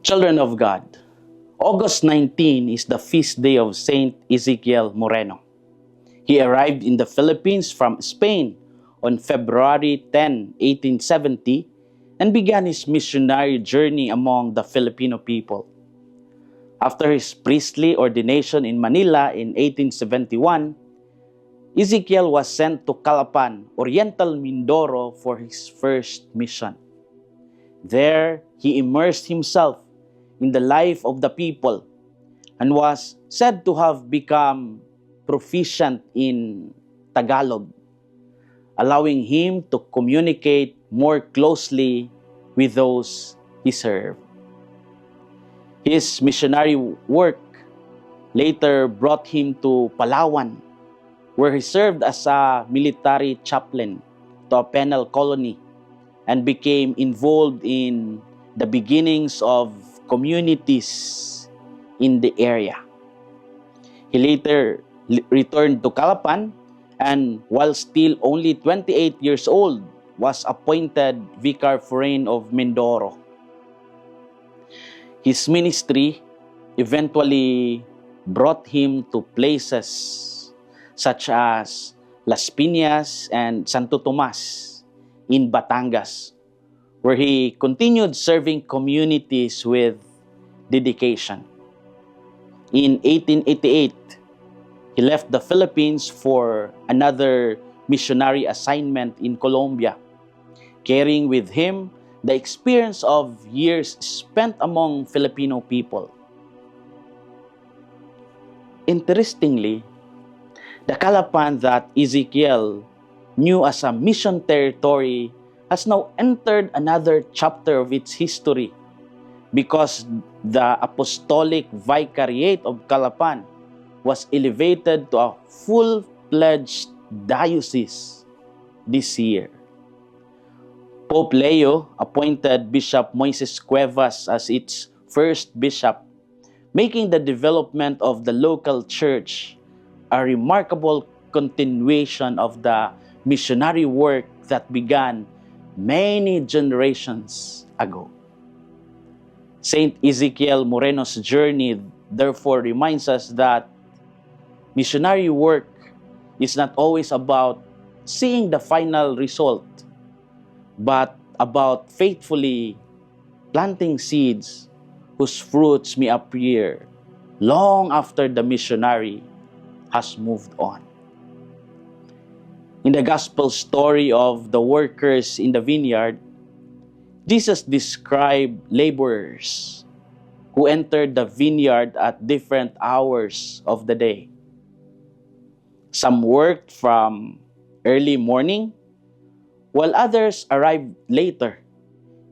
Children of God, August 19 is the feast day of Saint Ezekiel Moreno. He arrived in the Philippines from Spain on February 10, 1870 and began his missionary journey among the Filipino people. After his priestly ordination in Manila in 1871, Ezekiel was sent to Calapan, Oriental Mindoro for his first mission. There, he immersed himself in the life of the people and was said to have become proficient in Tagalog, allowing him to communicate more closely with those he served. His missionary work later brought him to Palawan, where he served as a military chaplain to a penal colony and became involved in the beginnings of communities in the area. He later returned to Calapan and, while still only 28 years old, was appointed Vicar Foreign of Mindoro. His ministry eventually brought him to places such as Las Piñas and Santo Tomas in Batangas, where he continued serving communities with dedication. In 1888, he left the Philippines for another missionary assignment in Colombia, carrying with him the experience of years spent among Filipino people. Interestingly, the Calapan that Ezekiel knew as a mission territory has now entered another chapter of its history because the Apostolic Vicariate of Calapan was elevated to a full-fledged diocese this year. Pope Leo appointed Bishop Moises Cuevas as its first bishop, making the development of the local church a remarkable continuation of the missionary work that began many generations ago. Saint Ezekiel Moreno's journey therefore reminds us that missionary work is not always about seeing the final result, but about faithfully planting seeds whose fruits may appear long after the missionary has moved on. In the gospel story of the workers in the vineyard, Jesus described laborers who entered the vineyard at different hours of the day. Some worked from early morning, while others arrived later,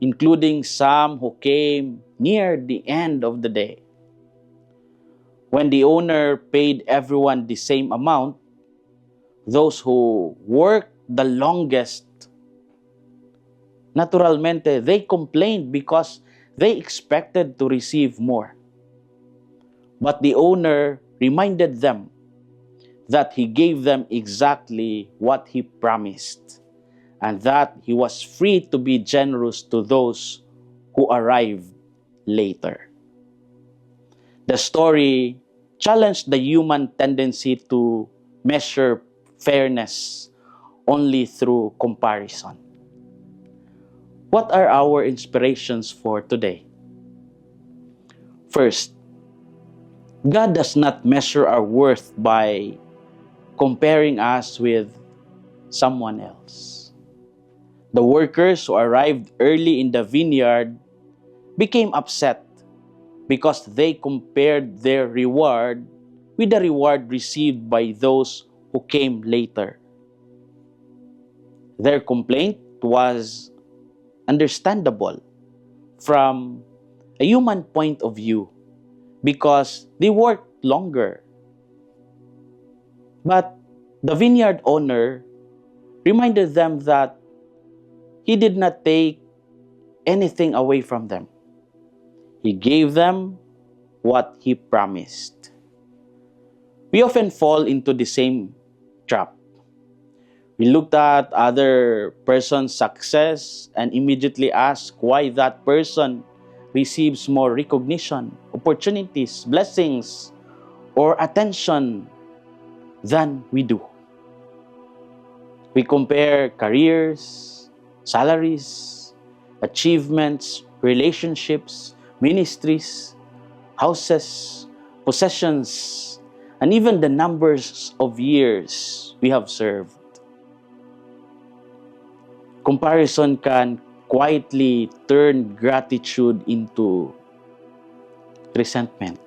including some who came near the end of the day. When the owner paid everyone the same amount, those who worked the longest, naturalmente, they complained because they expected to receive more. But the owner reminded them that he gave them exactly what he promised, and that he was free to be generous to those who arrived later. The story challenged the human tendency to measure fairness only through comparison. What are our inspirations for today? First, God does not measure our worth by comparing us with someone else. The workers who arrived early in the vineyard became upset because they compared their reward with the reward received by those who came later. Their complaint was understandable from a human point of view because they worked longer. But the vineyard owner reminded them that he did not take anything away from them. He gave them what he promised. We often fall into the same trap. We looked at other person's success and immediately ask why that person receives more recognition, opportunities, blessings, or attention than we do. We compare careers, salaries, achievements, relationships, ministries, houses, possessions, and even the numbers of years we have served. Comparison can quietly turn gratitude into resentment.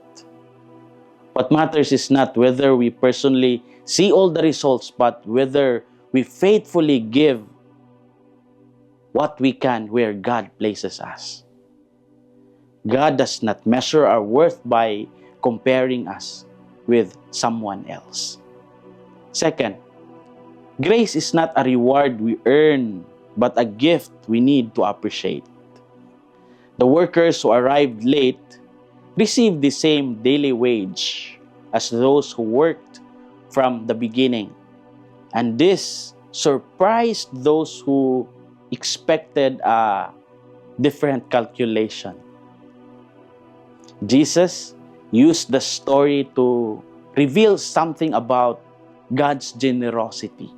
What matters is not whether we personally see all the results, but whether we faithfully give what we can where God places us. God does not measure our worth by comparing us with someone else. Second, grace is not a reward we earn, but a gift we need to appreciate. The workers who arrived late received the same daily wage as those who worked from the beginning. And this surprised those who expected a different calculation. Jesus used the story to reveal something about God's generosity.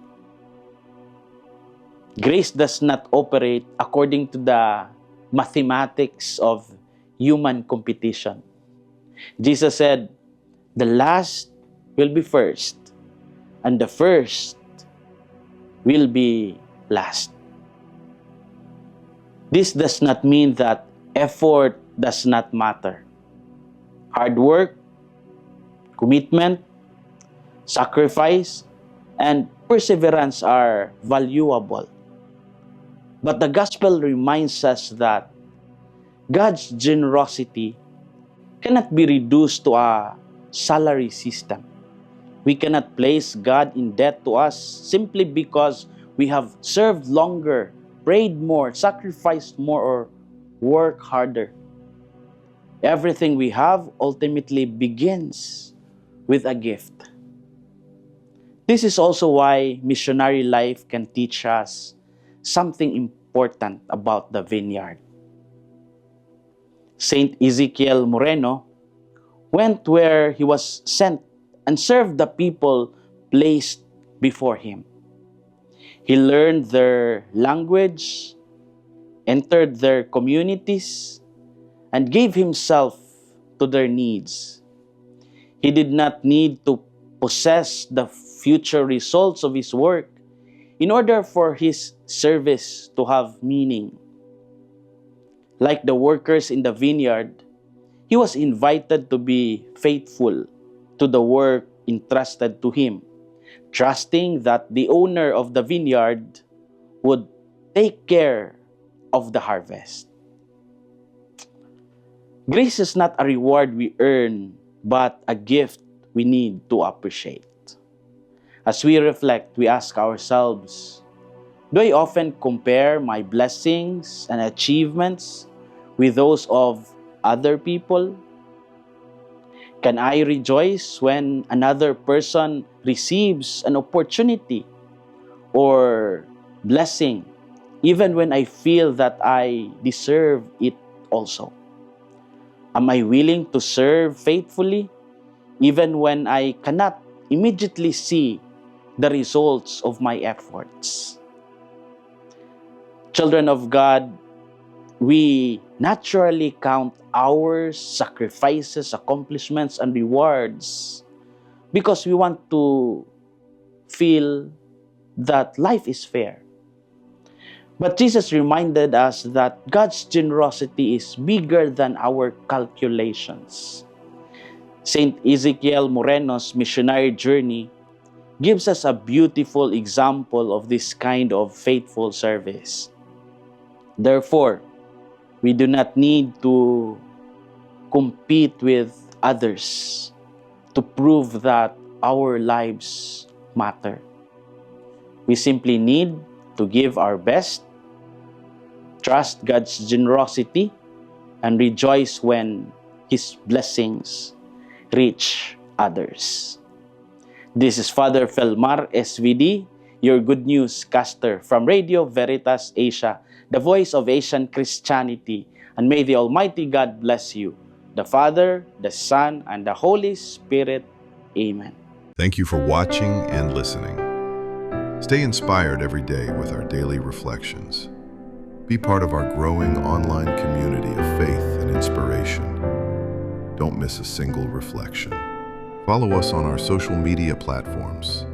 Grace does not operate according to the mathematics of human competition. Jesus said, "The last will be first, and the first will be last." This does not mean that effort does not matter. Hard work, commitment, sacrifice, and perseverance are valuable. But the gospel reminds us that God's generosity cannot be reduced to a salary system. We cannot place God in debt to us simply because we have served longer, prayed more, sacrificed more, or worked harder. Everything we have ultimately begins with a gift. This is also why missionary life can teach us something important about the vineyard. Saint Ezekiel Moreno went where he was sent and served the people placed before him. He learned their language, entered their communities, and gave himself to their needs. He did not need to possess the future results of his work in order for his service to have meaning. Like the workers in the vineyard, he was invited to be faithful to the work entrusted to him, trusting that the owner of the vineyard would take care of the harvest. Grace is not a reward we earn, but a gift we need to appreciate. As we reflect, we ask ourselves, do I often compare my blessings and achievements with those of other people? Can I rejoice when another person receives an opportunity or blessing, even when I feel that I deserve it also? Am I willing to serve faithfully, even when I cannot immediately see the results of my efforts? Children of God, we naturally count hours, sacrifices, accomplishments, and rewards because we want to feel that life is fair. But Jesus reminded us that God's generosity is bigger than our calculations. Saint Ezekiel Moreno's missionary journey gives us a beautiful example of this kind of faithful service. Therefore, we do not need to compete with others to prove that our lives matter. We simply need to give our best, trust God's generosity, and rejoice when His blessings reach others. This is Father Felmar, SVD, your Good News caster from Radio Veritas Asia, the voice of Asian Christianity, And may the Almighty God bless you, the Father, the Son, and the Holy Spirit. Amen. Thank you for watching and listening. Stay inspired every day with our daily reflections. Be part of our growing online community of faith and inspiration. Don't miss a single reflection. Follow us on our social media platforms